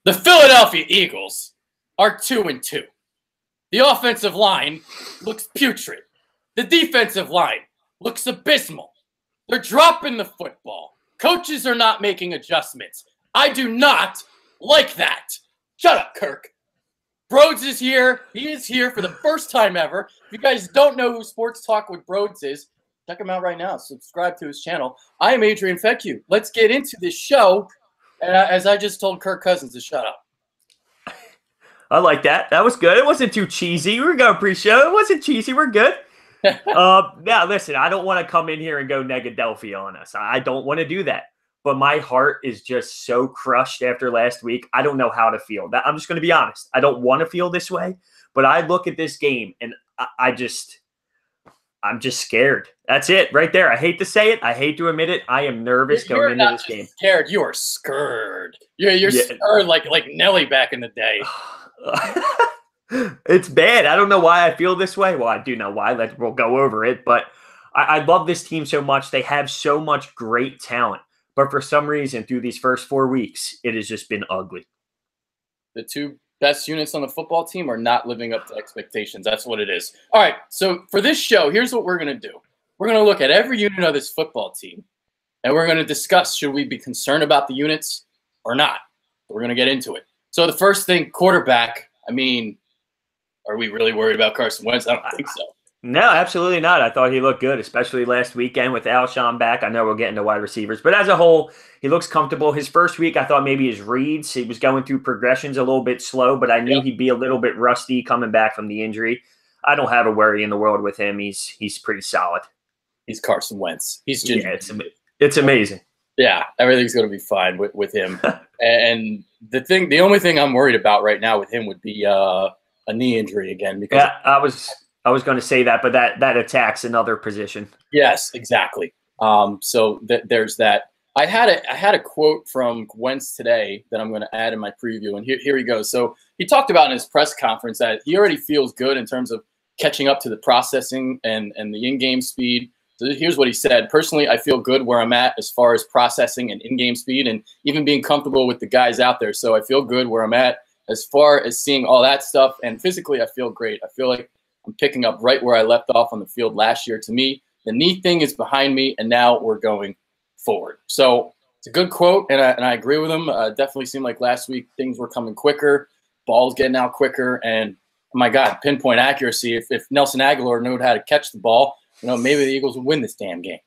The Philadelphia Eagles are 2-2. The offensive line looks putrid. The defensive line looks abysmal. They're dropping the football. Coaches are not making adjustments. I do not like that. Shut up, Kirk. Brodes is here. He is here for the first time ever. If you guys don't know who Sports Talk with Brodes is, check him out right now. Subscribe to his channel. I am Adrian Fecue. Let's get into this show. As I just told Kirk Cousins to shut up. I like that. That was good. It wasn't too cheesy. We're going pre-show. It wasn't cheesy. We're good. Now, listen, I don't want to come in here and go Negadelphia on us. I don't want to do that. But my heart is just so crushed after last week. I don't know how to feel. I'm just going to be honest. I don't want to feel this way. But I look at this game, and I'm just scared. That's it right there. I hate to say it. I hate to admit it. I am nervous going into this game. Scared. You are scared. You're scared like Nelly back in the day. It's bad. I don't know why I feel this way. Well, I do know why. We'll go over it. But I love this team so much. They have so much great talent. But for some reason, through these first 4 weeks, it has just been ugly. The two best units on the football team are not living up to expectations. That's what it is. All right, so for this show, here's what we're going to do. We're going to look at every unit of this football team, and we're going to discuss, should we be concerned about the units or not? We're going to get into it. So the first thing, quarterback, I mean, are we really worried about Carson Wentz? I don't think so. No, absolutely not. I thought he looked good, especially last weekend with Alshon back. I know we'll get into wide receivers, but as a whole, he looks comfortable. His first week, I thought maybe his reads, he was going through progressions a little bit slow, but I knew he'd be a little bit rusty coming back from the injury. I don't have a worry in the world with him. He's pretty solid. He's Carson Wentz. He's just it's amazing. Yeah, everything's going to be fine with him. And the only thing I'm worried about right now with him would be a knee injury again. Because I was going to say that, but that attacks another position. Yes, exactly. So there's that. I had a quote from Wentz today that I'm going to add in my preview, and here he goes. So he talked about in his press conference that he already feels good in terms of catching up to the processing and the in-game speed. So here's what he said. Personally, I feel good where I'm at as far as processing and in-game speed and even being comfortable with the guys out there. So I feel good where I'm at as far as seeing all that stuff. And physically, I feel great. I feel like I'm picking up right where I left off on the field last year. To me, the knee thing is behind me, and now we're going forward. So it's a good quote, and I agree with him. Definitely seemed like last week things were coming quicker, balls getting out quicker, and oh my God, pinpoint accuracy. If Nelson Aguilar knew how to catch the ball, maybe the Eagles would win this damn game.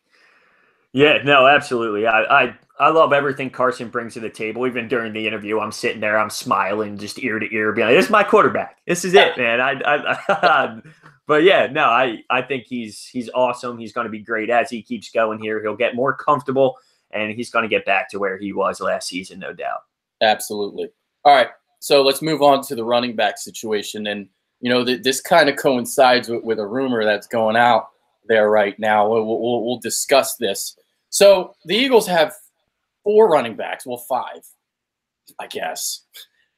Yeah, no, absolutely. I love everything Carson brings to the table. Even during the interview, I'm sitting there, I'm smiling, just ear to ear, being like, "This is my quarterback. This is it, man." But yeah, no, I think he's awesome. He's going to be great as he keeps going here. He'll get more comfortable, and he's going to get back to where he was last season, no doubt. Absolutely. All right, so let's move on to the running back situation, and this kind of coincides with a rumor that's going out there right now. We'll discuss this. So the Eagles have 4 running backs. Well, 5, I guess.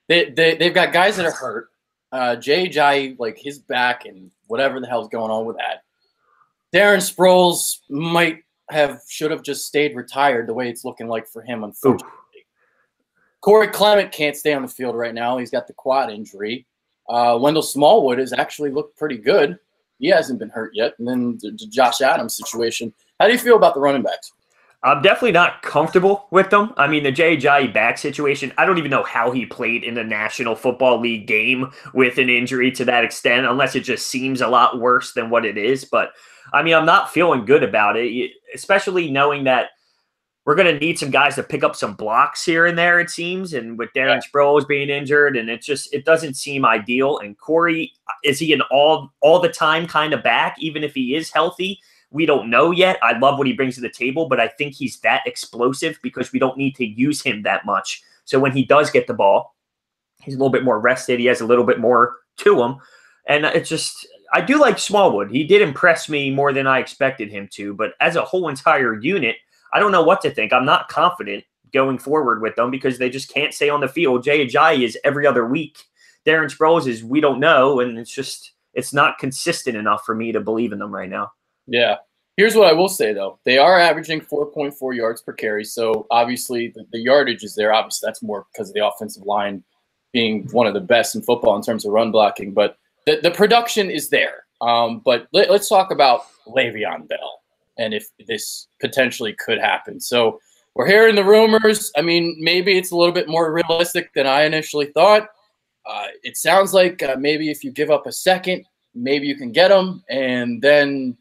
They've got guys that are hurt. J.J., like his back and whatever the hell's going on with that. Darren Sproles should have just stayed retired the way it's looking like for him, unfortunately. Corey Clement can't stay on the field right now. He's got the quad injury. Wendell Smallwood has actually looked pretty good. He hasn't been hurt yet. And then the Josh Adams situation. How do you feel about the running backs? I'm definitely not comfortable with them. I mean, the J.J. back situation, I don't even know how he played in the National Football League game with an injury to that extent, unless it just seems a lot worse than what it is. But, I mean, I'm not feeling good about it, especially knowing that we're going to need some guys to pick up some blocks here and there, it seems, and with Darren Sproles being injured, and it doesn't seem ideal. And Corey, is he an all-the-time kind of back, even if he is healthy? We don't know yet. I love what he brings to the table, but I think he's that explosive because we don't need to use him that much. So when he does get the ball, he's a little bit more rested. He has a little bit more to him. And I do like Smallwood. He did impress me more than I expected him to, but as a whole entire unit, I don't know what to think. I'm not confident going forward with them because they just can't stay on the field. Jay Ajayi is every other week. Darren Sproles is we don't know, and it's not consistent enough for me to believe in them right now. Yeah. Here's what I will say, though. They are averaging 4.4 yards per carry, so obviously the yardage is there. Obviously, that's more because of the offensive line being one of the best in football in terms of run blocking. But the production is there. But let's talk about Le'Veon Bell and if this potentially could happen. So we're hearing the rumors. I mean, maybe it's a little bit more realistic than I initially thought. It sounds like maybe if you give up a second, maybe you can get him, and then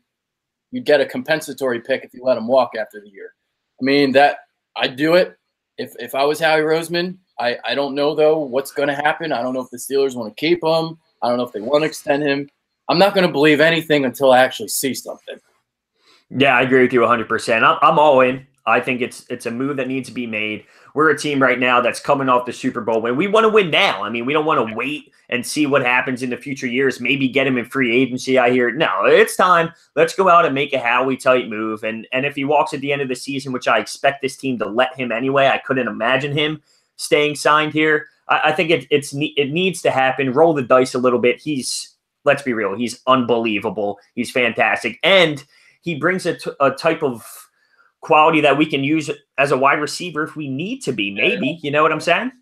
you get a compensatory pick if you let him walk after the year. I mean, that I'd do it if I was Howie Roseman. I don't know, though, what's going to happen. I don't know if the Steelers want to keep him. I don't know if they want to extend him. I'm not going to believe anything until I actually see something. Yeah, I agree with you 100%. I'm all in. I think it's a move that needs to be made. We're a team right now that's coming off the Super Bowl win. We want to win now. I mean, we don't want to wait and see what happens in the future years. Maybe get him in free agency. I hear no, it's time. Let's go out and make a Howie type move. And if he walks at the end of the season, which I expect this team to let him anyway, I couldn't imagine him staying signed here. I think it needs to happen. Roll the dice a little bit. Let's be real. He's unbelievable. He's fantastic, and he brings a type of quality that we can use as a wide receiver if we need to be, maybe. You know what I'm saying?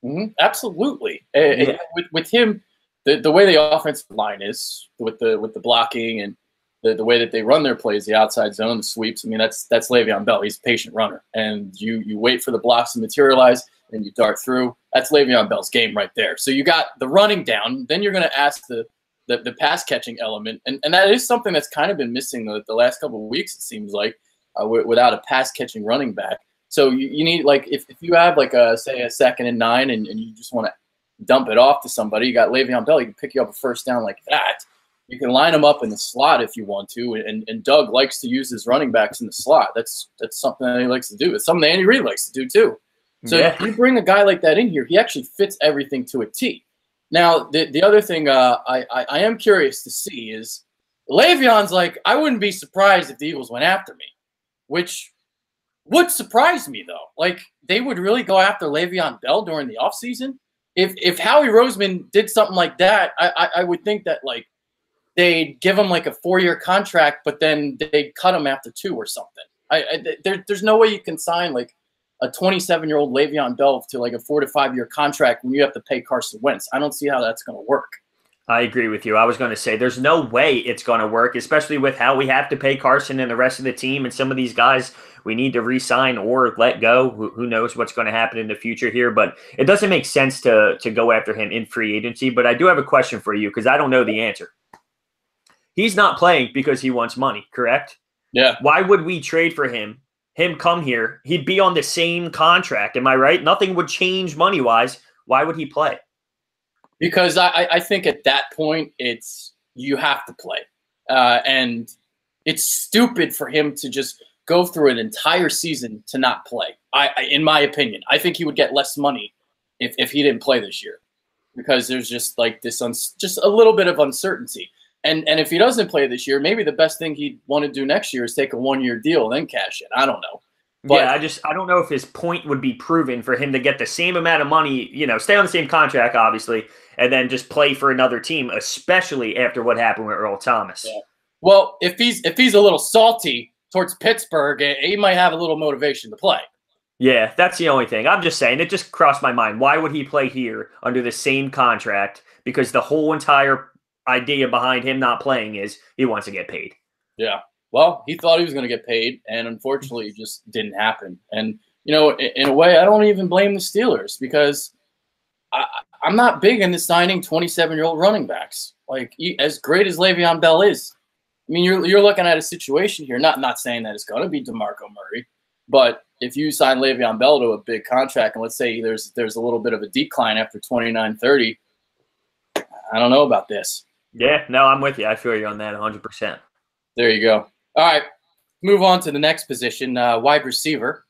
Mm-hmm. Absolutely. Yeah. With him, the way the offensive line is with the blocking and the way that they run their plays, the outside zone, the sweeps. I mean, that's Le'Veon Bell. He's a patient runner, and you wait for the blocks to materialize and you dart through. That's Le'Veon Bell's game right there. So you got the running down, then you're going to ask the pass catching element, and that is something that's kind of been missing the last couple of weeks. It seems like. Without a pass-catching running back. So you need, like, if you have, like, say, a 2nd and 9 and you just want to dump it off to somebody, you got Le'Veon Bell, he can pick you up a first down like that. You can line him up in the slot if you want to, and Doug likes to use his running backs in the slot. That's something that he likes to do. It's something that Andy Reid likes to do too. So if you bring a guy like that in here, he actually fits everything to a T. Now, the other thing I am curious to see is Le'Veon's like, I wouldn't be surprised if the Eagles went after me. Which would surprise me, though. Like, they would really go after Le'Veon Bell during the offseason? If Howie Roseman did something like that, I would think that, like, they'd give him, like, a 4-year contract, but then they'd cut him after 2 or something. There's no way you can sign, like, a 27-year-old Le'Veon Bell to, like, a 4 to 5 year contract when you have to pay Carson Wentz. I don't see how that's going to work. I agree with you. I was going to say there's no way it's going to work, especially with how we have to pay Carson and the rest of the team and some of these guys we need to re-sign or let go. Who knows what's going to happen in the future here, but it doesn't make sense to go after him in free agency. But I do have a question for you because I don't know the answer. He's not playing because he wants money, correct? Yeah. Why would we trade for him? Him come here, he'd be on the same contract. Am I right? Nothing would change money-wise. Why would he play? Because I think at that point, you have to play. And it's stupid for him to just go through an entire season to not play. In my opinion, I think he would get less money if he didn't play this year. Because there's just like this just a little bit of uncertainty. And if he doesn't play this year, maybe the best thing he'd want to do next year is take a 1-year deal and then cash in. I don't know. But, yeah, I don't know if his point would be proven for him to get the same amount of money, stay on the same contract, obviously, and then just play for another team, especially after what happened with Earl Thomas. Yeah. Well, if he's a little salty towards Pittsburgh, he might have a little motivation to play. Yeah, that's the only thing. I'm just saying, it just crossed my mind. Why would he play here under the same contract? Because the whole entire idea behind him not playing is he wants to get paid. Yeah. Well, he thought he was going to get paid, and unfortunately, it just didn't happen. And, in a way, I don't even blame the Steelers because I'm not big into signing 27-year-old running backs. Like, as great as Le'Veon Bell is, I mean, you're looking at a situation here, not saying that it's going to be DeMarco Murray, but if you sign Le'Veon Bell to a big contract, and let's say there's a little bit of a decline after 29-30, I don't know about this. Yeah, no, I'm with you. I feel you on that 100%. There you go. All right, move on to the next position, wide receiver.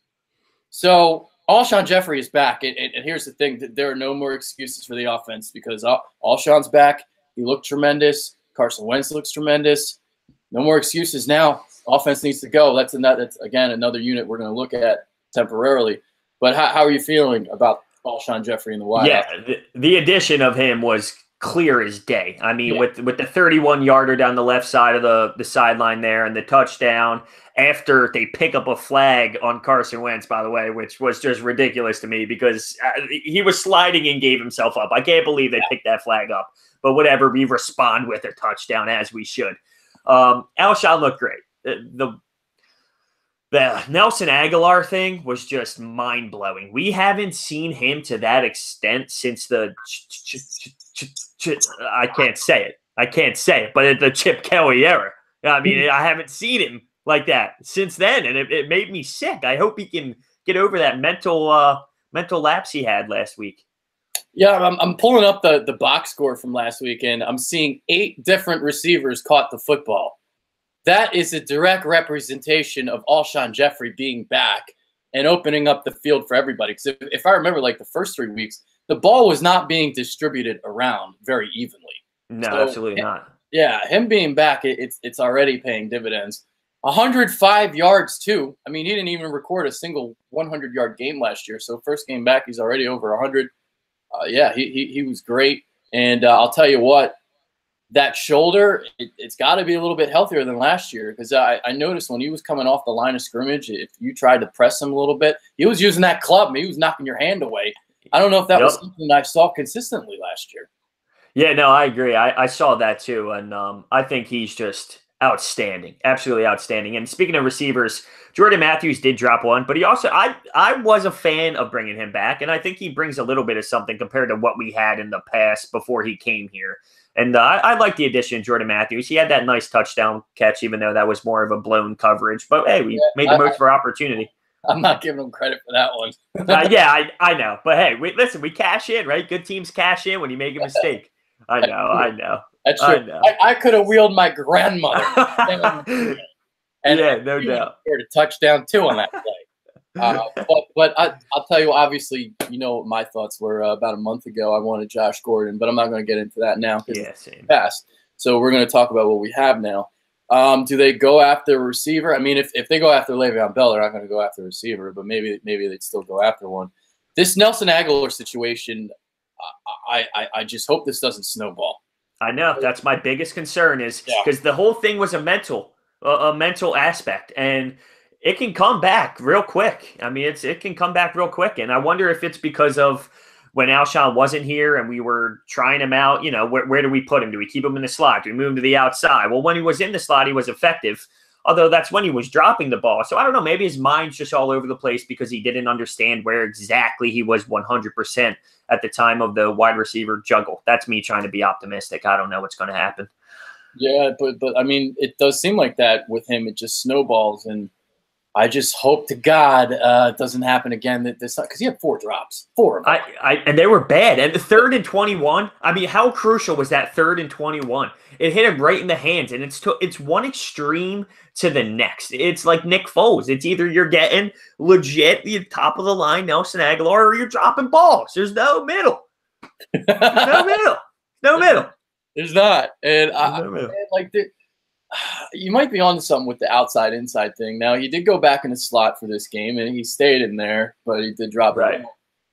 So Alshon Jeffrey is back, and here's the thing: there are no more excuses for the offense because Alshon's back. He looked tremendous. Carson Wentz looks tremendous. No more excuses now. Offense needs to go. That's again another unit we're going to look at temporarily. But how are you feeling about Alshon Jeffrey in the wide? Yeah, the addition of him was clear as day. I mean, Yeah. with the 31-yarder down the left side of the sideline there and the touchdown after they pick up a flag on Carson Wentz, by the way, which was just ridiculous to me because he was sliding and gave himself up. I can't believe they picked that flag up. But whatever, we respond with a touchdown as we should. Alshon looked great. The Nelson Aguilar thing was just mind-blowing. We haven't seen him to that extent since the I can't say it, but the Chip Kelly era. I mean, I haven't seen him like that since then, and it made me sick. I hope he can get over that mental lapse he had last week. Yeah, I'm pulling up the box score from last weekend. I'm seeing 8 different receivers caught the football. That is a direct representation of Alshon Jeffrey being back and opening up the field for everybody. Because if I remember, like the first 3 weeks, the ball was not being distributed around very evenly. No, absolutely not. Yeah, him being back, it's already paying dividends. 105 yards too. I mean, he didn't even record a single 100-yard game last year. So first game back, he's already over 100. Yeah, he was great. And I'll tell you what, that shoulder, it's got to be a little bit healthier than last year because I noticed when he was coming off the line of scrimmage, if you tried to press him a little bit, he was using that club. He was knocking your hand away. I don't know if that was something I saw consistently last year. Yeah, no, I agree. I saw that too. And I think he's just outstanding, absolutely outstanding. And speaking of receivers, Jordan Matthews did drop one, but he also, I was a fan of bringing him back. And I think he brings a little bit of something compared to what we had in the past before he came here. And I like the addition of Jordan Matthews. He had that nice touchdown catch, even though that was more of a blown coverage. But, hey, we made the most of our opportunity. I'm not giving him credit for that one. I know. But, hey, listen, we cash in, right? Good teams cash in when you make a mistake. I know. That's true. I could have wheeled my grandmother. And yeah, no doubt. Scored a touchdown, too, on that play. But I'll tell you, obviously, you know what my thoughts were about a month ago. I wanted Josh Gordon, but I'm not going to get into that now. Yeah, same. Past. So we're going to talk about what we have now. Do they go after a receiver? I mean, if they go after Le'Veon Bell, they're not going to go after a receiver, but maybe they'd still go after one. This Nelson Aguilar situation, I just hope this doesn't snowball. I know. That's my biggest concern is because the whole thing was a mental aspect, and it can come back real quick. I mean, it can come back real quick. And I wonder if it's because of when Alshon wasn't here and we were trying him out, you know, where do we put him? Do we keep him in the slot? Do we move him to the outside? Well, when he was in the slot, he was effective, although that's when he was dropping the ball. So I don't know, maybe his mind's just all over the place because he didn't understand where exactly he was 100% at the time of the wide receiver juggle. That's me trying to be optimistic. I don't know what's going to happen. Yeah, but I mean, it does seem like that with him. It just snowballs, and I just hope to God it doesn't happen again. Because he had 4 drops, 4 of them. And they were bad. And the 3rd and 21. I mean, how crucial was that 3rd and 21? It hit him right in the hands, and it's one extreme to the next. It's like Nick Foles. It's either you're getting legit the top of the line Nelson Aguilar, or you're dropping balls. There's no middle. No middle. There's not. And you might be on to something with the outside-inside thing. Now, he did go back in the slot for this game, and he stayed in there, but he did drop it,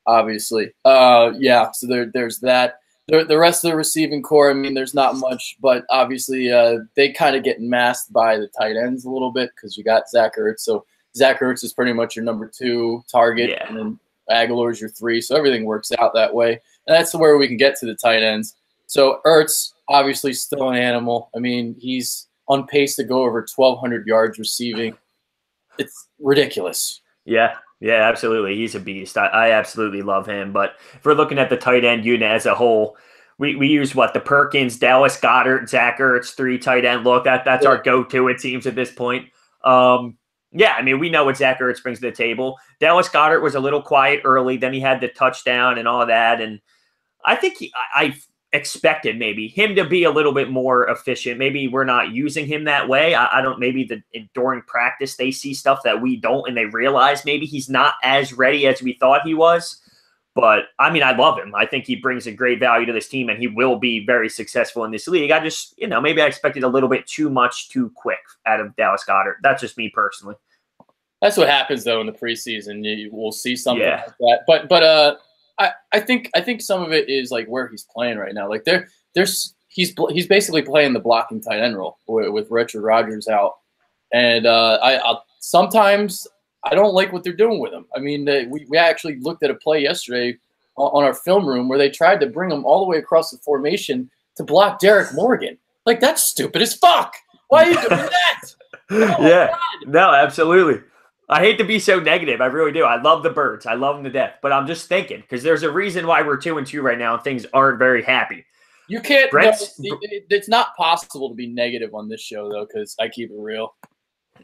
obviously. Yeah, so there's that. The rest of the receiving core, I mean, there's not much, but obviously they kind of get masked by the tight ends a little bit because you got Zach Ertz. So Zach Ertz is pretty much your number 2 target, and then Aguilar is your 3, so everything works out that way. And that's where we can get to the tight ends. So Ertz, obviously still an animal. I mean, he's on pace to go over 1,200 yards receiving. It's ridiculous. Yeah, absolutely. He's a beast. I absolutely love him. But if we're looking at the tight end unit as a whole, we use the Perkins, Dallas Goedert, Zach Ertz, 3 tight end look. That's our go-to, it seems, at this point. Yeah, I mean, we know what Zach Ertz brings to the table. Dallas Goedert was a little quiet early. Then he had the touchdown and all that. And I think I expected maybe him to be a little bit more efficient. Maybe we're not using him that way. I don't, maybe during practice, they see stuff that we don't, and they realize maybe he's not as ready as we thought he was. But I mean, I love him. I think he brings a great value to this team, and he will be very successful in this league. I just, maybe I expected a little bit too much too quick out of Dallas Goedert. That's just me personally. That's what happens though in the preseason. We'll see something like that. But I think some of it is like where he's playing right now. Like he's basically playing the blocking tight end role with Richard Rodgers out, and sometimes I don't like what they're doing with him. I mean, we actually looked at a play yesterday on our film room where they tried to bring him all the way across the formation to block Derek Morgan. Like, that's stupid as fuck. Why are you doing that? Yeah, no, absolutely. I hate to be so negative. I really do. I love the Birds. I love them to death. But I'm just thinking, because there's a reason why we're 2-2 right now and things aren't very happy. You can't. No, it's not possible to be negative on this show, though, because I keep it real.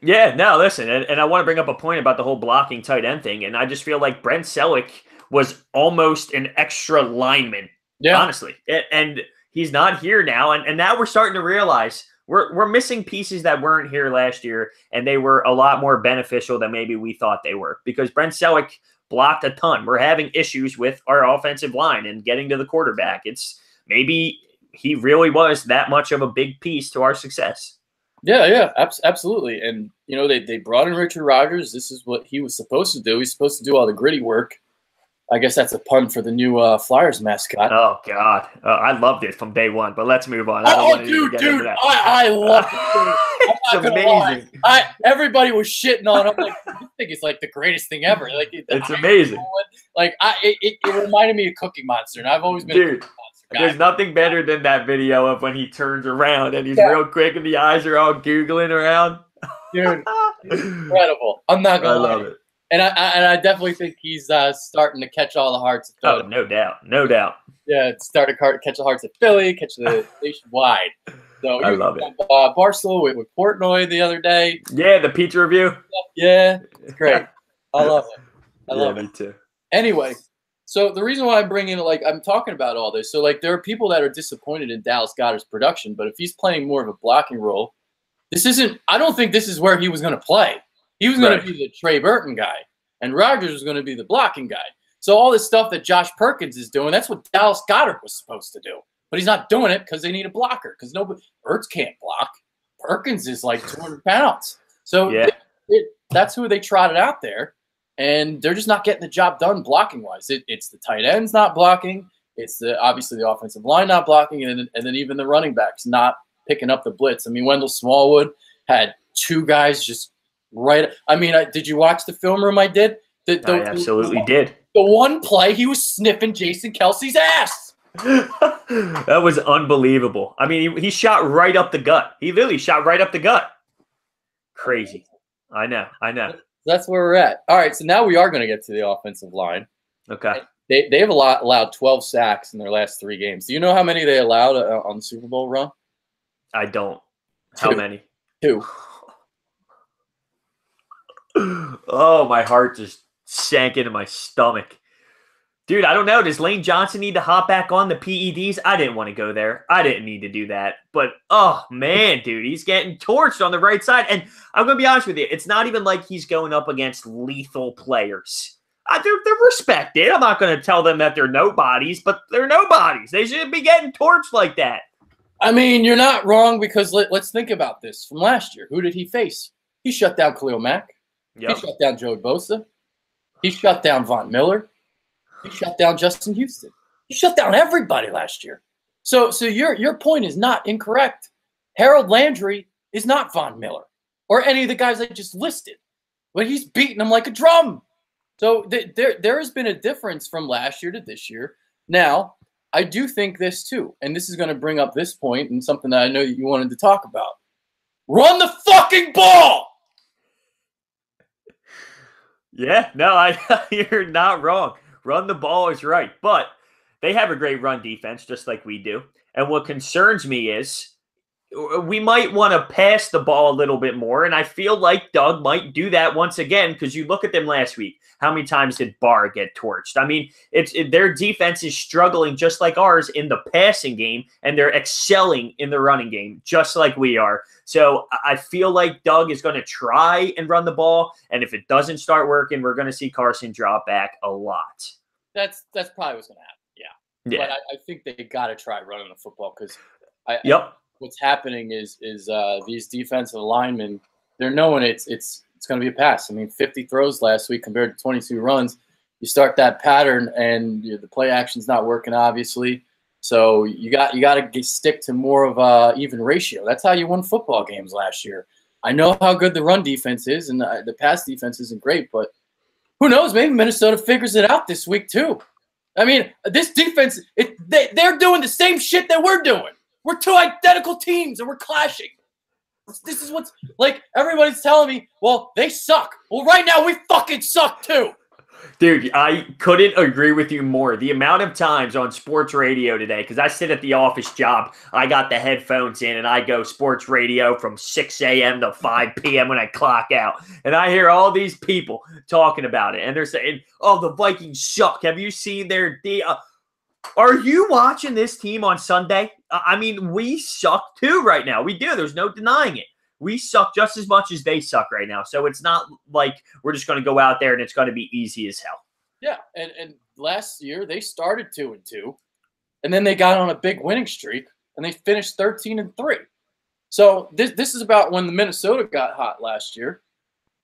Yeah, no, listen. And I want to bring up a point about the whole blocking tight end thing. And I just feel like Brent Selleck was almost an extra lineman, honestly. And he's not here now. And now we're starting to realize we're missing pieces that weren't here last year, and they were a lot more beneficial than maybe we thought they were, because Brent Selleck blocked a ton. We're having issues with our offensive line and getting to the quarterback. It's maybe he really was that much of a big piece to our success. Yeah, absolutely. And, you know, they brought in Richard Rodgers. This is what he was supposed to do. He's supposed to do all the gritty work. I guess that's a pun for the new Flyers mascot. Oh, God. I loved it from day one, but let's move on. Dude, I love it. It's amazing. Everybody was shitting on him. Like, I think it's like the greatest thing ever. Like, it's amazing. Like, it reminded me of Cookie Monster, and I've always been a Cookie Monster guy. There's nothing better than that video of when he turns around and he's real quick and the eyes are all googling around. Dude, incredible. I'm not going to lie. I love it. And I definitely think he's starting to catch all the hearts. Oh, no doubt. No doubt. Yeah, start to catch the hearts of Philly, catch the nationwide. So I love it. Barstool with Portnoy the other day. Yeah, the pizza review. Yeah, it's great. I love it. I love it. Me too. Anyway, so the reason why I'm bringing I'm talking about all this. So, there are people that are disappointed in Dallas Goedert's production, but if he's playing more of a blocking role, I don't think this is where he was going to play. He was going to be the Trey Burton guy, and Rodgers was going to be the blocking guy. So all this stuff that Josh Perkins is doing, that's what Dallas Goedert was supposed to do. But he's not doing it because they need a blocker, because Ertz can't block. Perkins is like 200 pounds. So that's who they trotted out there, and they're just not getting the job done blocking-wise. It's the tight ends not blocking. It's obviously the offensive line not blocking, and then even the running backs not picking up the blitz. I mean, Wendell Smallwood had two guys just right. I mean, did you watch the film room I did? I absolutely did. The one play, he was sniffing Jason Kelsey's ass. That was unbelievable. I mean, he shot right up the gut. He literally shot right up the gut. Crazy. I know. That's where we're at. All right, so now we are going to get to the offensive line. Okay. They have allowed 12 sacks in their last 3 games. Do you know how many they allowed on the Super Bowl run? I don't. How many? 2. Oh, my heart just sank into my stomach. Dude, I don't know. Does Lane Johnson need to hop back on the PEDs? I didn't want to go there. I didn't need to do that. But, oh, man, dude, he's getting torched on the right side. And I'm going to be honest with you. It's not even like he's going up against lethal players. They're respected. I'm not going to tell them that they're nobodies, but they're nobodies. They shouldn't be getting torched like that. I mean, you're not wrong, because let's think about this. From last year, who did he face? He shut down Khalil Mack. Yep. He shut down Joey Bosa. He shut down Von Miller. He shut down Justin Houston. He shut down everybody last year. So your point is not incorrect. Harold Landry is not Von Miller or any of the guys I just listed, but he's beating them like a drum. So there has been a difference from last year to this year. Now, I do think this too, and this is going to bring up this point and something that I know you wanted to talk about. Run the fucking ball! Yeah, no, you're not wrong. Run the ball is right, but they have a great run defense, just like we do. And what concerns me is we might want to pass the ball a little bit more, and I feel like Doug might do that once again, because you look at them last week. How many times did Barr get torched? I mean, their defense is struggling just like ours in the passing game, and they're excelling in the running game, just like we are. So I feel like Doug is going to try and run the ball, and if it doesn't start working, we're going to see Carson drop back a lot. That's probably what's going to happen, yeah. But I think they got to try running the football, because what's happening is these defensive linemen, they're knowing it's going to be a pass. I mean, 50 throws last week compared to 22 runs. You start that pattern, and the play action's not working, obviously. So you got to stick to more of a even ratio. That's how you won football games last year. I know how good the run defense is, and the pass defense isn't great, but who knows? Maybe Minnesota figures it out this week too. I mean, this defense, they're doing the same shit that we're doing. We're two identical teams, and we're clashing. This is what's like. Everybody's telling me, well, they suck. Well, right now we fucking suck too. Dude, I couldn't agree with you more. The amount of times on sports radio today, because I sit at the office job, I got the headphones in and I go sports radio from 6 a.m. to 5 p.m. when I clock out. And I hear all these people talking about it. And they're saying, oh, the Vikings suck. Have you seen their Are you watching this team on Sunday? I mean, we suck too right now. We do. There's no denying it. We suck just as much as they suck right now. So it's not like we're just going to go out there and it's going to be easy as hell. Yeah, and last year they started 2-2, and then they got on a big winning streak, and they finished 13-3. So this is about when the Minnesota got hot last year,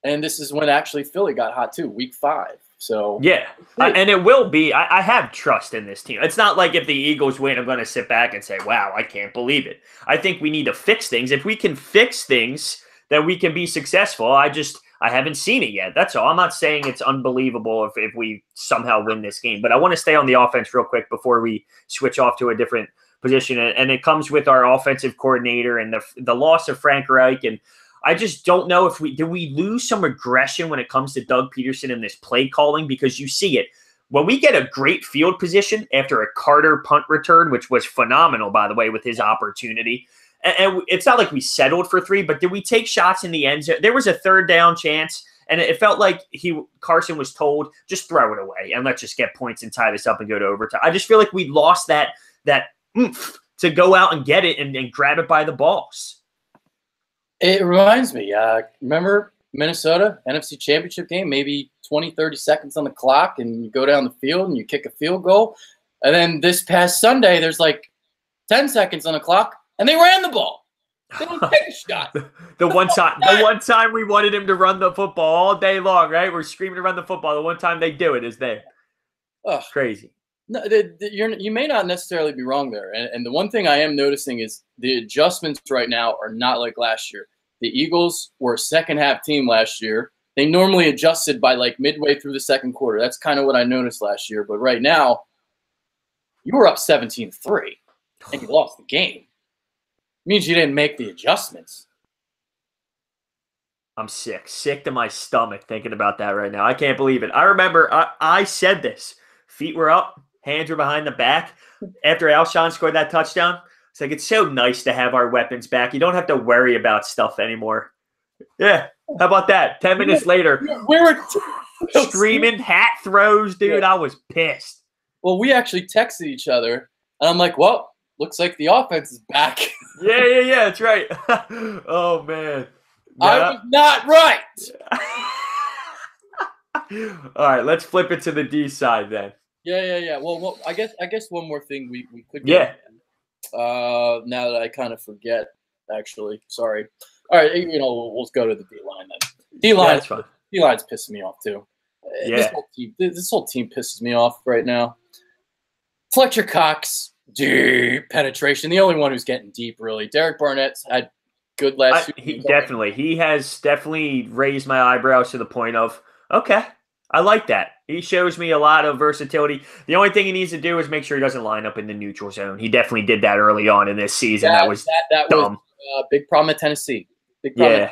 and this is when actually Philly got hot too, week 5. So yeah, and it will be. I have trust in this team. It's not like if the Eagles win, I'm going to sit back and say, wow, I can't believe it. I think we need to fix things. If we can fix things, then we can be successful. I haven't seen it yet. That's all. I'm not saying it's unbelievable if we somehow win this game, but I want to stay on the offense real quick before we switch off to a different position. And it comes with our offensive coordinator and the loss of Frank Reich. And I just don't know if we lose some aggression when it comes to Doug Peterson and this play calling, because you see it. When we get a great field position after a Carter punt return, which was phenomenal, by the way, with his opportunity, and it's not like we settled for 3, but did we take shots in the end zone? There was a 3rd down chance, and it felt like Carson was told, just throw it away and let's just get points and tie this up and go to overtime. I just feel like we lost that oomph to go out and get it and grab it by the balls. It reminds me, remember Minnesota, NFC Championship game, maybe 20, 30 seconds on the clock, and you go down the field and you kick a field goal. And then this past Sunday, there's like 10 seconds on the clock, and they ran the ball. They didn't take a shot. The one time we wanted him to run the football all day long, right? We're screaming to run the football. The one time they do it is there. Ugh. Crazy. No, you may not necessarily be wrong there. And the one thing I am noticing is the adjustments right now are not like last year. The Eagles were a second-half team last year. They normally adjusted by like midway through the second quarter. That's kind of what I noticed last year. But right now, you were up 17-3, and you lost the game. It means you didn't make the adjustments. I'm sick to my stomach thinking about that right now. I can't believe it. I remember I said this. Feet were up, hands were behind the back. After Alshon scored that touchdown, it's like, it's so nice to have our weapons back. You don't have to worry about stuff anymore. Yeah, how about that? 10 minutes later, we were screaming, hat throws, dude. Yeah. I was pissed. Well, we actually texted each other, and I'm like, well, looks like the offense is back. Yeah, that's right. Oh, man. Yeah. I was not right. All right, let's flip it to the D side then. Yeah. Well, I guess one more thing we could get. Now that I kind of forget, actually. Sorry. All right, we'll go to the D-line then. D-line's fine. D-line's pissing me off too. Yeah. This whole team pisses me off right now. Fletcher Cox, deep penetration. The only one who's getting deep, really. Derek Barnett's had good last He has definitely raised my eyebrows to the point of, okay, I like that. He shows me a lot of versatility. The only thing he needs to do is make sure he doesn't line up in the neutral zone. He definitely did that early on in this season. That was dumb. Was a big problem at Tennessee. Big problem.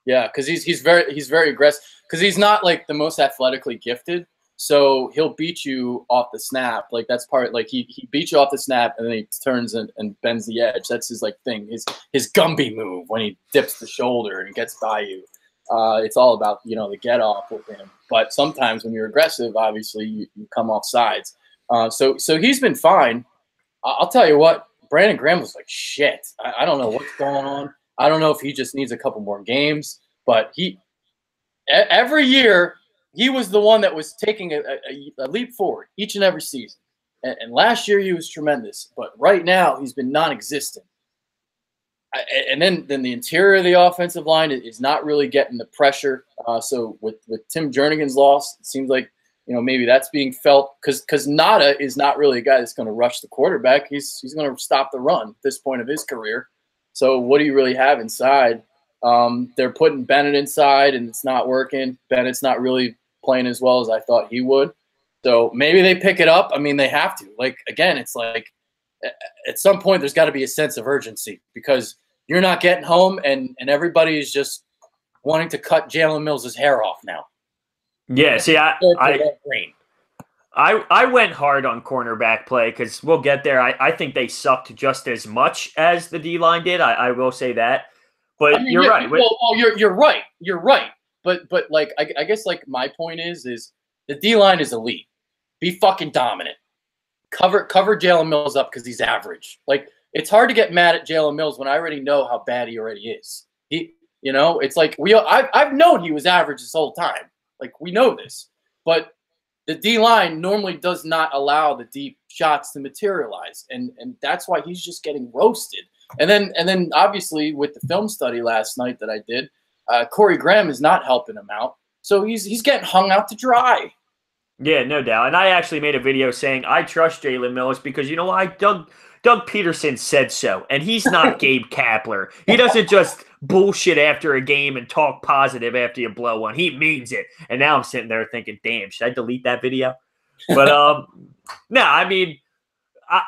Yeah, because he's very aggressive. Because he's not like the most athletically gifted, so he'll beat you off the snap. Like that's part. Like he beats you off the snap, and then he turns and bends the edge. That's his like thing. His Gumby move when he dips the shoulder and gets by you. It's all about the get off with him. But sometimes when you're aggressive, obviously you come off sides. So he's been fine. I'll tell you what, Brandon Graham was like shit. I don't know what's going on. I don't know if he just needs a couple more games. But every year he was the one that was taking a leap forward each and every season. And last year he was tremendous. But right now he's been non-existent. And then the interior of the offensive line is not really getting the pressure. So with Tim Jernigan's loss, it seems like maybe that's being felt because Nada is not really a guy that's going to rush the quarterback. He's going to stop the run at this point of his career. So what do you really have inside? They're putting Bennett inside, and it's not working. Bennett's not really playing as well as I thought he would. So maybe they pick it up. I mean, they have to. Like, again, it's like at some point there's got to be a sense of urgency because you're not getting home, and everybody is just wanting to cut Jalen Mills' hair off now. Yeah, see, I went hard on cornerback play because we'll get there. I think they sucked just as much as the D-line did. I will say that. But I mean, you're right. You're right. You're right. But like I guess like my point is the D-line is elite. Be fucking dominant. Cover Jalen Mills up because he's average. Like, it's hard to get mad at Jalen Mills when I already know how bad he already is. It's like I've known he was average this whole time. Like, we know this. But the D-line normally does not allow the deep shots to materialize. And that's why he's just getting roasted. And then obviously with the film study last night that I did, Corey Graham is not helping him out. So he's getting hung out to dry. Yeah, no doubt. And I actually made a video saying I trust Jalen Mills because, you know why? Doug Peterson said so, and he's not Gabe Kapler. He doesn't just bullshit after a game and talk positive after you blow one. He means it. And now I'm sitting there thinking, damn, should I delete that video? But no, I mean,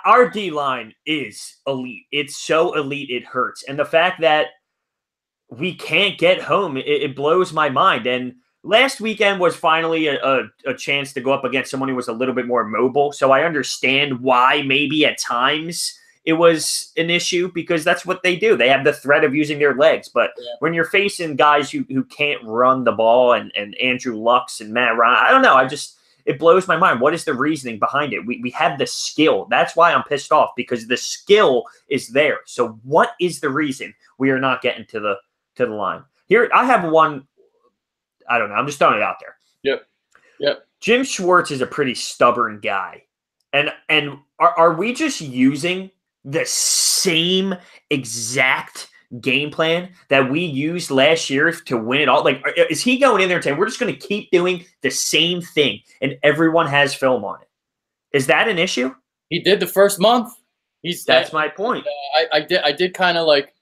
our D-line is elite. It's so elite it hurts. And the fact that we can't get home, it blows my mind. And last weekend was finally a chance to go up against someone who was a little bit more mobile. So I understand why maybe at times it was an issue because that's what they do. They have the threat of using their legs. But when you're facing guys who can't run the ball and Andrew Lux and Matt Ryan, I don't know. It blows my mind. What is the reasoning behind it? We have the skill. That's why I'm pissed off because the skill is there. So what is the reason we are not getting to the line? Here, I have one. I don't know. I'm just throwing it out there. Yep. Jim Schwartz is a pretty stubborn guy. And are we just using the same exact game plan that we used last year to win it all? Like, is he going in there and saying, we're just going to keep doing the same thing and everyone has film on it? Is that an issue? He did the first month. That's my point. I did kind of like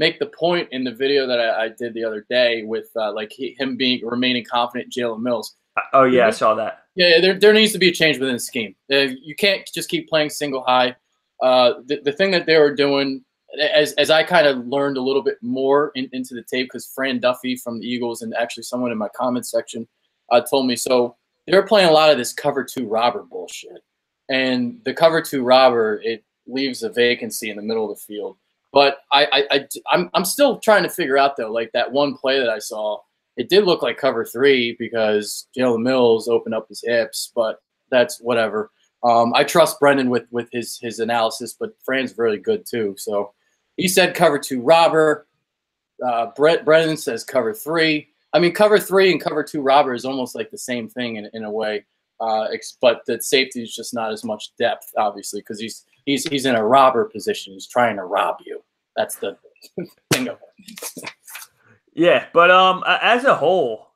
make the point in the video that I did the other day with him remaining confident in Jalen Mills. Oh yeah, I saw that. Yeah, there needs to be a change within the scheme. You can't just keep playing single high. The thing that they were doing, as I kind of learned a little bit more into the tape, because Fran Duffy from the Eagles and actually someone in my comment section told me, so they were playing a lot of this cover 2 robber bullshit. And the cover 2 robber, it leaves a vacancy in the middle of the field. But I'm still trying to figure out, though, like that one play that I saw, it did look like cover 3 because Jalen Mills opened up his hips, but that's whatever. I trust Brendan with his analysis, but Fran's really good too. So he said cover 2 robber. Brendan says cover 3. I mean, cover 3 and cover 2 robber is almost like the same thing in a way. But the safety is just not as much depth, obviously, because he's in a robber position. He's trying to rob you. That's the thing of it. Yeah, but as a whole,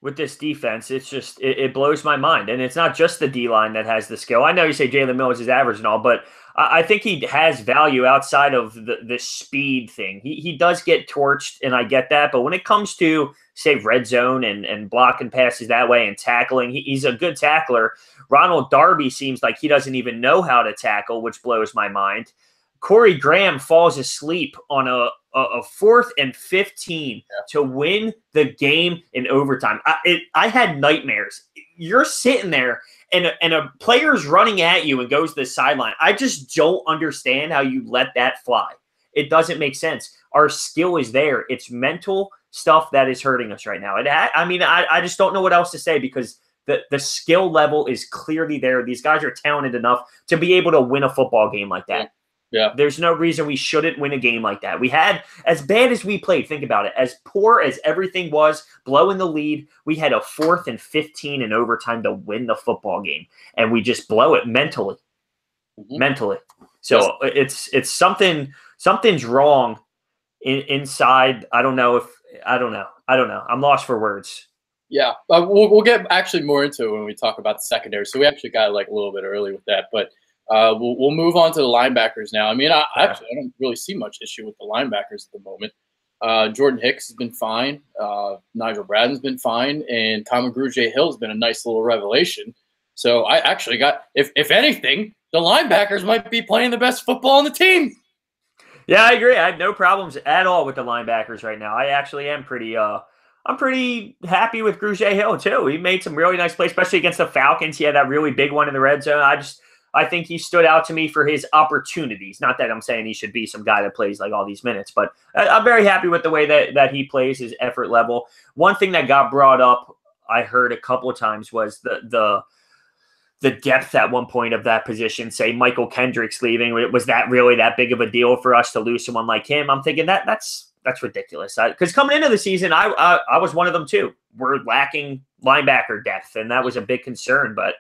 with this defense, it's just it blows my mind, and it's not just the D line that has the skill. I know you say Jalen Mills is average and all, but I think he has value outside of the speed thing. He does get torched, and I get that, but when it comes to say red zone and blocking passes that way and tackling, he's a good tackler. Ronald Darby seems like he doesn't even know how to tackle, which blows my mind. Corey Graham falls asleep on a 4th and 15 to win the game in overtime. I had nightmares. You're sitting there and a player's running at you and goes to the sideline. I just don't understand how you let that fly. It doesn't make sense. Our skill is there. It's mental stuff that is hurting us right now. I just don't know what else to say because the skill level is clearly there. These guys are talented enough to be able to win a football game like that. Yeah. There's no reason we shouldn't win a game like that. We had, as bad as we played, think about it, as poor as everything was, blowing the lead, we had a 4th and 15 in overtime to win the football game. And we just blow it mentally. Mm-hmm. Mentally. So it's something's wrong inside. I don't know. I'm lost for words. Yeah, we'll get actually more into it when we talk about the secondary. So we actually got like a little bit early with that, but we'll move on to the linebackers now. I mean, I don't really see much issue with the linebackers at the moment. Jordan Hicks has been fine. Nigel Bradden's been fine, and Kamaguruje Hill has been a nice little revelation. So I actually got, if anything, the linebackers might be playing the best football on the team. Yeah, I agree. I have no problems at all with the linebackers right now. I actually am I'm pretty happy with Grugier Hill too. He made some really nice plays, especially against the Falcons. He had that really big one in the red zone. I think he stood out to me for his opportunities. Not that I'm saying he should be some guy that plays like all these minutes, but I'm very happy with the way that he plays, his effort level. One thing that got brought up, I heard a couple of times, was the depth at one point of that position. Say Michael Kendrick's leaving. Was that really that big of a deal for us to lose someone like him? I'm thinking that's ridiculous. Because coming into the season, I was one of them too. We're lacking linebacker depth, and that was a big concern. But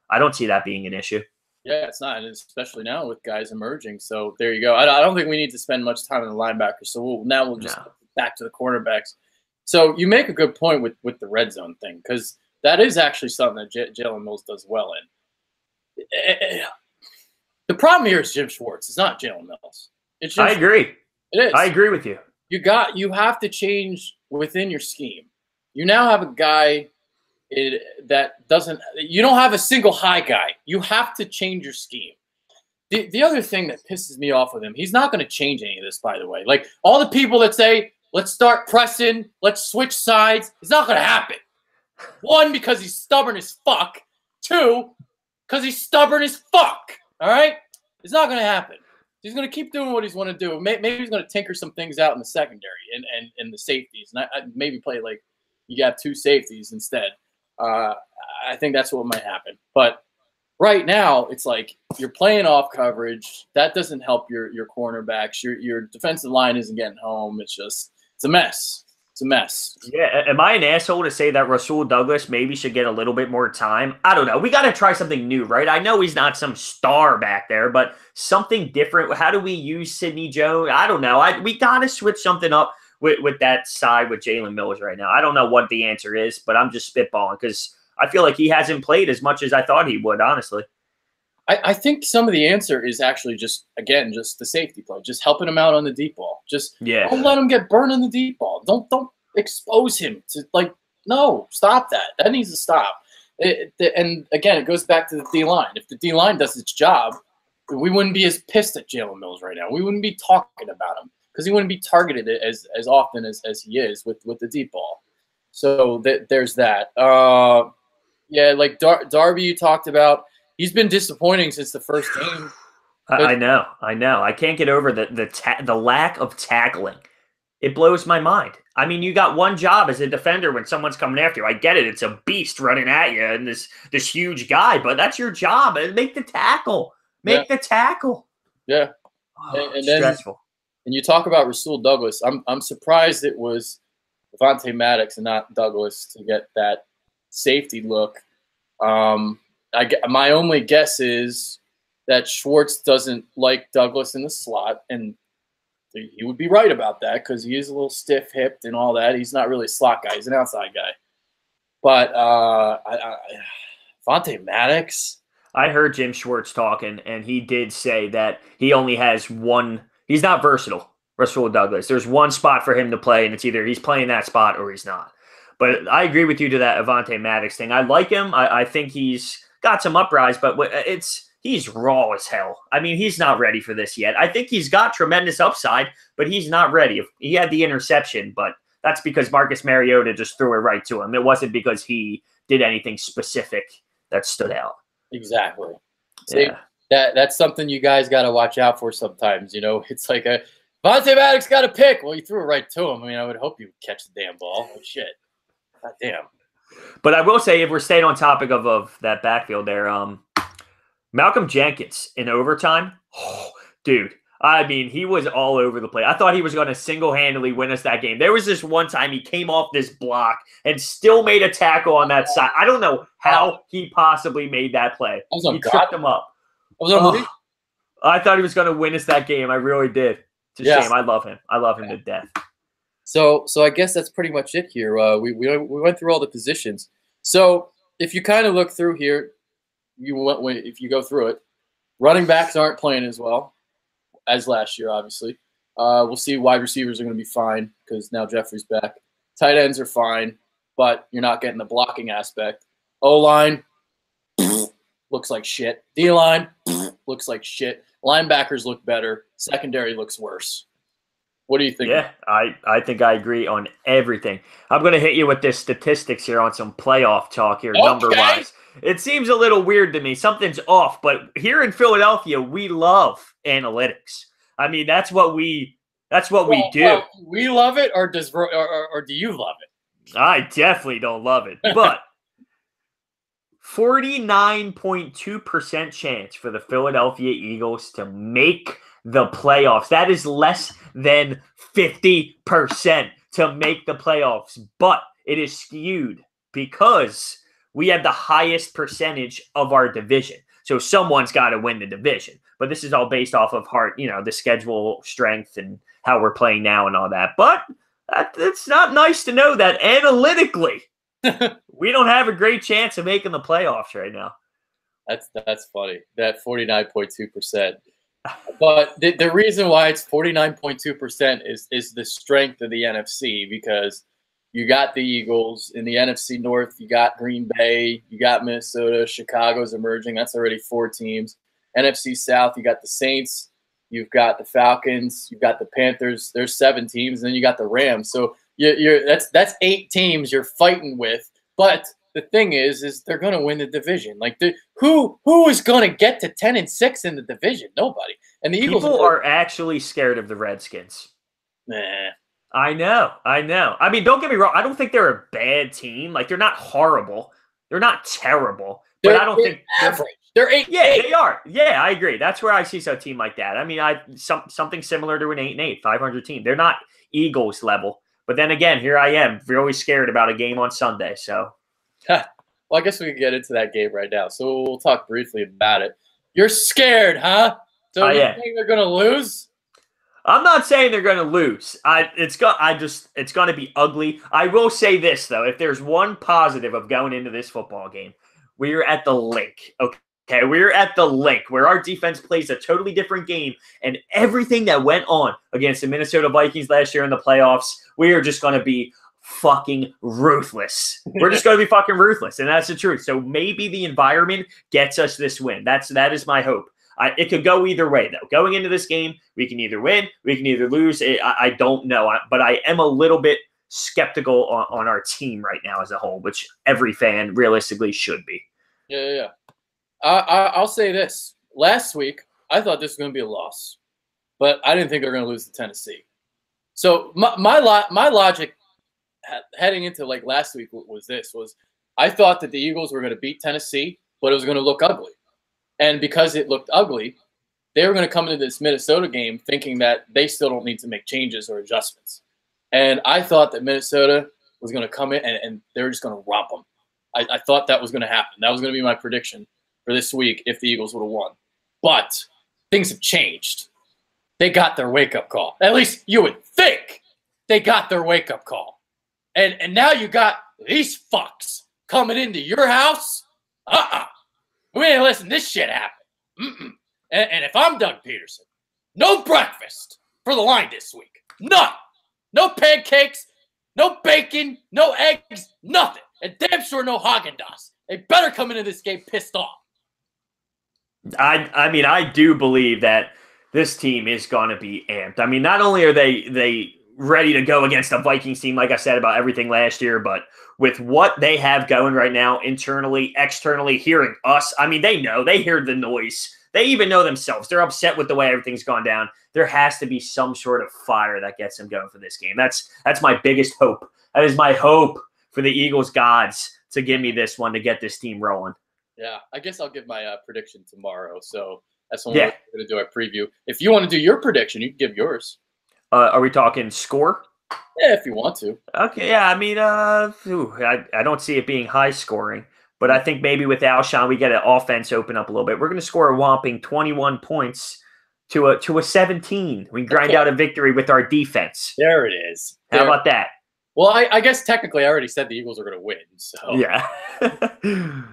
I don't see that being an issue. Yeah, it's not, and especially now with guys emerging. So there you go. I don't think we need to spend much time on the linebackers. So we'll just back to the cornerbacks. So you make a good point with the red zone thing, because that is actually something that Jalen Mills does well in. The problem here is Jim Schwartz. It's not Jalen Mills. It's Jim I agree. It is. I agree with you. You have to change within your scheme. You now have a guy that doesn't – you don't have a single high guy. You have to change your scheme. The other thing that pisses me off with him, he's not going to change any of this, by the way. Like, all the people that say, let's start pressing, let's switch sides, it's not going to happen. One, because he's stubborn as fuck. Two, because he's stubborn as fuck. All right? It's not going to happen. He's going to keep doing what he's going to do. Maybe he's going to tinker some things out in the secondary and the safeties. And I maybe play like you got two safeties instead. I think that's what might happen. But right now, it's like you're playing off coverage. That doesn't help your cornerbacks. Your defensive line isn't getting home. It's a mess. It's a mess. Yeah, am I an asshole to say that Rasul Douglas maybe should get a little bit more time? I don't know. We got to try something new, right? I know he's not some star back there, but something different. How do we use Sidney Jones? I don't know. We got to switch something up with that side with Jalen Mills right now. I don't know what the answer is, but I'm just spitballing because I feel like he hasn't played as much as I thought he would, honestly. I think some of the answer is actually just the safety play, just helping him out on the deep ball. Don't let him get burned on the deep ball. Don't expose him to no, stop that. That needs to stop. And again, it goes back to the D-line. If the D-line does its job, we wouldn't be as pissed at Jalen Mills right now. We wouldn't be talking about him because he wouldn't be targeted as often as he is with the deep ball. So there's that. Yeah, like Darby you talked about. He's been disappointing since the first game. I know. I can't get over the lack of tackling. It blows my mind. I mean, you got one job as a defender when someone's coming after you. I get it. It's a beast running at you and this huge guy, but that's your job. Make the tackle. Make the tackle. Yeah. Oh, and then, stressful. And you talk about Rasul Douglas. I'm surprised it was Avonte Maddox and not Douglas to get that safety look. My only guess is that Schwartz doesn't like Douglas in the slot, and he would be right about that because he is a little stiff-hipped and all that. He's not really a slot guy. He's an outside guy. But Avonte Maddox. I heard Jim Schwartz talking, and he did say that he only has one. He's not versatile, Rasul Douglas. There's one spot for him to play, and it's either he's playing that spot or he's not. But I agree with you to that Avonte Maddox thing. I like him. I think he's got some uprise, but he's raw as hell. I mean, he's not ready for this yet. I think he's got tremendous upside, but he's not ready. He had the interception, but that's because Marcus Mariota just threw it right to him. It wasn't because he did anything specific that stood out. Exactly. See, that's something you guys got to watch out for sometimes. You know, it's like Avonte Maddox got a pick. Well, you threw it right to him. I mean, I would hope you would catch the damn ball. Oh, shit. God damn. But I will say, if we're staying on topic of that backfield there, Malcolm Jenkins in overtime, dude, I mean, he was all over the place. I thought he was going to single-handedly win us that game. There was this one time he came off this block and still made a tackle on that side. I don't know how he possibly made that play. He tripped him up. I thought he was going to win us that game. I really did. It's a shame. I love him. I love him to death. So I guess that's pretty much it here. We went through all the positions. So if you kind of look through here, if you go through it, running backs aren't playing as well as last year, obviously. We'll see. Wide receivers are going to be fine because now Jeffrey's back. Tight ends are fine, but you're not getting the blocking aspect. O-line looks like shit. D-line looks like shit. Linebackers look better. Secondary looks worse. What do you think? Yeah, I think I agree on everything. I'm going to hit you with this statistics here on some playoff talk here, number-wise. It seems a little weird to me. Something's off, but here in Philadelphia, we love analytics. I mean, that's what we do. Well, we love it, or do you love it? I definitely don't love it, but 49.2% chance for the Philadelphia Eagles to make the playoffs. That is less than 50% to make the playoffs, but it is skewed because we have the highest percentage of our division. So someone's got to win the division. But this is all based off of the schedule strength and how we're playing now and all that. But it's not nice to know that analytically we don't have a great chance of making the playoffs right now. That's funny. That 49.2%. But the reason why it's 49.2% is the strength of the NFC, because you got the Eagles in the NFC North, you got Green Bay, you got Minnesota, Chicago's emerging. That's already 4 teams. NFC South, you got the Saints, you've got the Falcons, you've got the Panthers. There's 7 teams, and then you got the Rams. So that's 8 teams you're fighting with. But the thing is they're going to win the division. Like who is going to get to 10-6 in the division? Nobody. And the Eagles are actually scared of the Redskins. Nah. I know. I mean, don't get me wrong. I don't think they're a bad team. Like, they're not horrible. They're not terrible. But I don't think average. They're 8. Yeah, they are. Yeah, I agree. That's where I see a team like that. I mean, something similar to an 8-8, 500 team. They're not Eagles level. But then again, here I am. We're always scared about a game on Sunday. So, well, I guess we can get into that game right now. So we'll talk briefly about it. You're scared, huh? So you think they're going to lose? I'm not saying they're going to lose. It's going to be ugly. I will say this though: if there's one positive of going into this football game, we're at the link. Okay, we're at the link where our defense plays a totally different game, and everything that went on against the Minnesota Vikings last year in the playoffs, we are just going to be fucking ruthless. We're just going to be fucking ruthless, and that's the truth. So maybe the environment gets us this win. That is my hope. It could go either way, though. Going into this game, we can either win, we can either lose. I don't know, but I am a little bit skeptical on our team right now as a whole, which every fan realistically should be. Yeah. I'll say this. Last week, I thought this was going to be a loss, but I didn't think they were going to lose to Tennessee. So my logic heading into like last week was I thought that the Eagles were going to beat Tennessee, but it was going to look ugly. And because it looked ugly, they were going to come into this Minnesota game thinking that they still don't need to make changes or adjustments. And I thought that Minnesota was going to come in and they were just going to romp them. I thought that was going to happen. That was going to be my prediction for this week if the Eagles would have won. But things have changed. They got their wake-up call. At least you would think they got their wake-up call. And now you got these fucks coming into your house? We ain't listen, this shit happened. And if I'm Doug Peterson, no breakfast for the line this week. None. No pancakes, no bacon, no eggs, nothing. And damn sure no Haagen-Dazs. They better come into this game pissed off. I mean, I do believe that this team is going to be amped. I mean, not only are they ready to go against a Vikings team, like I said about everything last year, but with what they have going right now, internally, externally, hearing us, I mean, they hear the noise. They even know themselves. They're upset with the way everything's gone down. There has to be some sort of fire that gets them going for this game. That's my biggest hope. That is my hope for the Eagles gods to give me this one to get this team rolling. Yeah, I guess I'll give my prediction tomorrow. So that's when we're going to do our preview. If you want to do your prediction, you can give yours. Are we talking score? Yeah, if you want to. Okay, yeah. I mean, I don't see it being high scoring, but I think maybe with Alshon, we get an offense open up a little bit. We're going to score a whopping 21 points to a 17. We grind out a victory with our defense. There it is. How about that? Well, I guess technically I already said the Eagles are going to win. So yeah,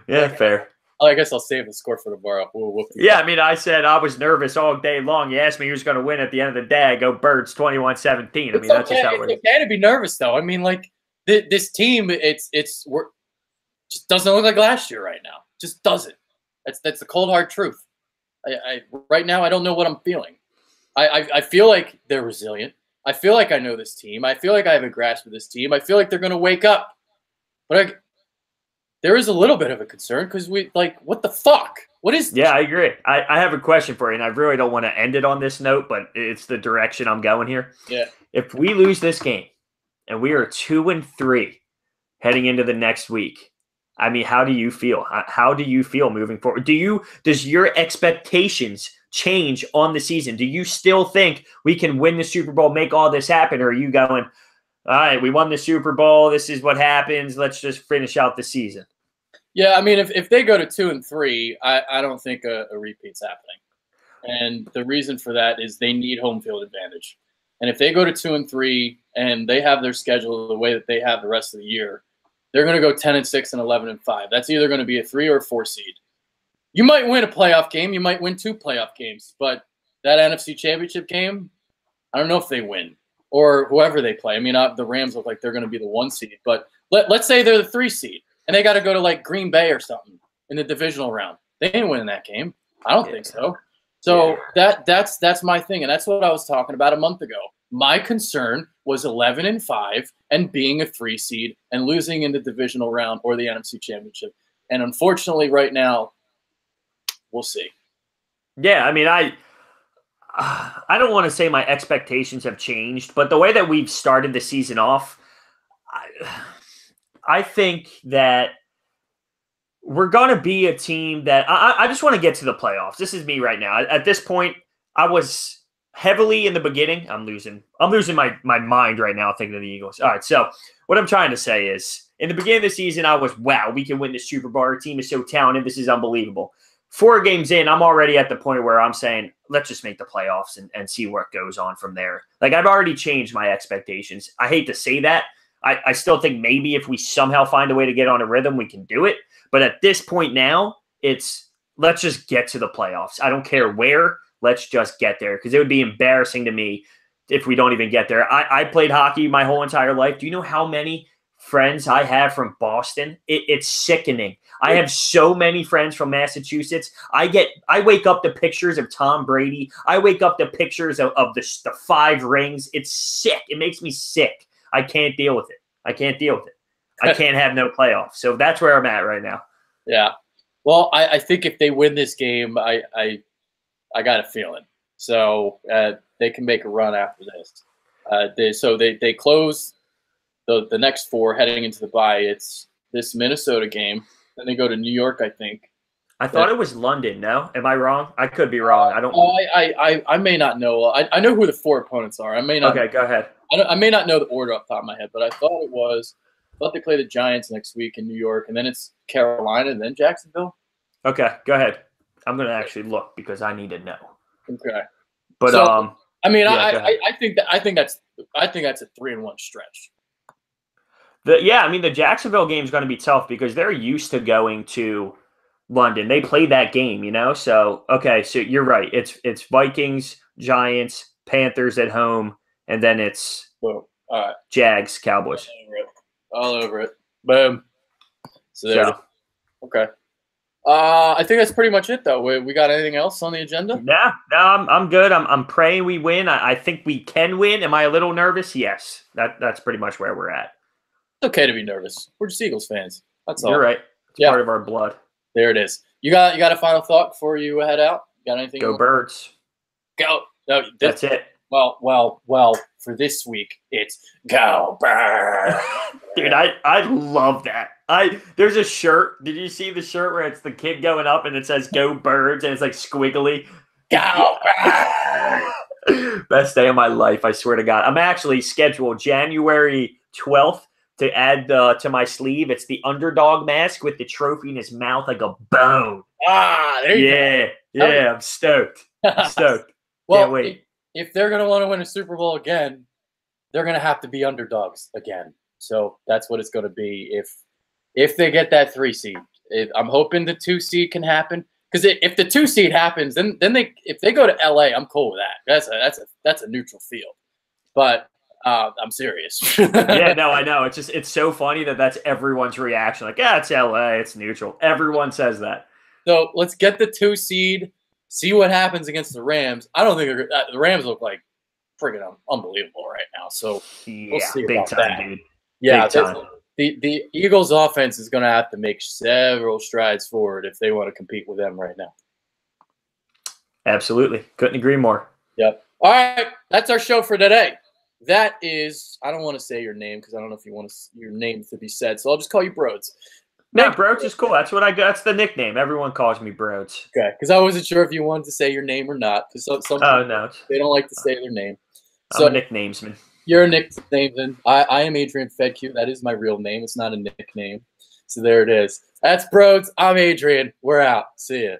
yeah, fair. I guess I'll save the score for tomorrow. Yeah, I mean, I said I was nervous all day long. You asked me who's going to win at the end of the day. I go Birds 21-17. I mean, that's just how it's okay to be nervous, though. I mean, like this team, it's just doesn't look like last year right now. Just doesn't. That's the cold hard truth. I right now I don't know what I'm feeling. I feel like they're resilient. I feel like I know this team. I feel like I have a grasp of this team. I feel like they're going to wake up. But there is a little bit of a concern because what the fuck? What is this? Yeah, I agree. I have a question for you, and I really don't want to end it on this note, but it's the direction I'm going here. Yeah. If we lose this game and we are 2-3 heading into the next week, I mean, how do you feel? How do you feel moving forward? Does your expectations change on the season? Do you still think we can win the Super Bowl, make all this happen? Or are you going, all right, we won the Super Bowl. This is what happens. Let's just finish out the season. Yeah, I mean, if they go to 2-3, I don't think a repeat's happening. And the reason for that is they need home field advantage. And if they go to 2-3 and they have their schedule the way that they have the rest of the year, they're going to go 10-6 and 11-5. That's either going to be a 3 or 4 seed. You might win a playoff game. You might win 2 playoff games. But that NFC Championship game, I don't know if they win or whoever they play. I mean, the Rams look like they're going to be the 1 seed. But let's say they're the 3 seed and they got to go to like Green Bay or something in the divisional round. They ain't winning that game. I don't think so. So that's my thing. And that's what I was talking about a month ago. My concern was 11-5 and being a 3 seed and losing in the divisional round or the NFC Championship. And unfortunately, right now, we'll see. Yeah, I mean, I don't want to say my expectations have changed, but the way that we've started the season off, I think that we're going to be a team that I just want to get to the playoffs. This is me right now. At this point, I was heavily in the beginning. I'm losing my mind right now thinking of the Eagles. All right, so what I'm trying to say is in the beginning of the season, I was, wow, we can win the Super Bowl. Our team is so talented. This is unbelievable. 4 games in, I'm already at the point where I'm saying, let's just make the playoffs and see where it goes on from there. Like, I've already changed my expectations. I hate to say that. I still think maybe if we somehow find a way to get on a rhythm, we can do it. But at this point now, it's let's just get to the playoffs. I don't care where. Let's just get there because it would be embarrassing to me if we don't even get there. I played hockey my whole entire life. Do you know how many friends I have from Boston? It's sickening. I have so many friends from Massachusetts. I wake up to pictures of Tom Brady. I wake up to pictures of the 5 rings. It's sick. It makes me sick. I can't deal with it. I can't have no playoffs. So that's where I'm at right now. Yeah. Well, I think if they win this game, I got a feeling. So they can make a run after this. They close the next 4 heading into the bye. It's this Minnesota game. Then they go to New York, I think. I thought it was London. No, am I wrong? I could be wrong. I don't. I may not know. I know who the 4 opponents are. I may not. Okay, go ahead. I may not know the order off the top of my head, but I thought it was. I thought they play the Giants next week in New York, and then it's Carolina, and then Jacksonville. Okay, go ahead. I'm going to actually look because I need to know. Okay, but so, I mean, yeah, I think that's a 3-1 stretch. I mean, the Jacksonville game is going to be tough because they're used to going to London. They played that game, you know. So okay, so you're right. It's Vikings, Giants, Panthers at home, and then it's Jags, Cowboys. All over it. Boom. So okay. I think that's pretty much it, though. We got anything else on the agenda? No, I'm good. I'm praying we win. I think we can win. Am I a little nervous? Yes. That's pretty much where we're at. It's okay to be nervous. We're just Eagles fans. That's all. You're right. It's part of our blood. There it is. You got a final thought before you head out? Got anything? Go Birds. Go. No, that's it. Well. For this week, it's Go Birds. Dude, I love that. There's a shirt. Did you see the shirt where it's the kid going up and it says Go Birds and it's like squiggly? Go Birds. Best day of my life, I swear to God. I'm actually scheduled January 12th to add to my sleeve. It's the underdog mask with the trophy in his mouth like a bone. There you go. Yeah, I'm stoked. Can't Well, wait. if they're going to want to win a Super Bowl again, they're going to have to be underdogs again. So that's what it's going to be if they get that 3 seed. I'm hoping the 2 seed can happen, because if the 2 seed happens, then if they go to LA, I'm cool with that. That's a neutral field. But I'm serious. Yeah, no, I know. It's so funny that that's everyone's reaction. Like, yeah, it's LA, it's neutral. Everyone says that. So let's get the 2 seed, see what happens against the Rams. I don't think the Rams look like friggin' unbelievable right now. So we'll Yeah, see big about time, that. dude. Yeah, Big time. the Eagles' offense is going to have to make several strides forward if they want to compete with them right now. Absolutely. Couldn't agree more. Yep. All right, that's our show for today. That is, I don't want to say your name because I don't know if you want your name to be said, so I'll just call you Brodes. No, Brodes is cool. That's what I got. That's the nickname. Everyone calls me Brodes. Okay, because I wasn't sure if you wanted to say your name or not, because some Oh, people, no. they don't like to say their name. I'm So a nicknamesman. you're a nickname. I am Adrian Fedq. That is my real name. It's not a nickname. So there it is. That's Brodes. I'm Adrian. We're out. See ya.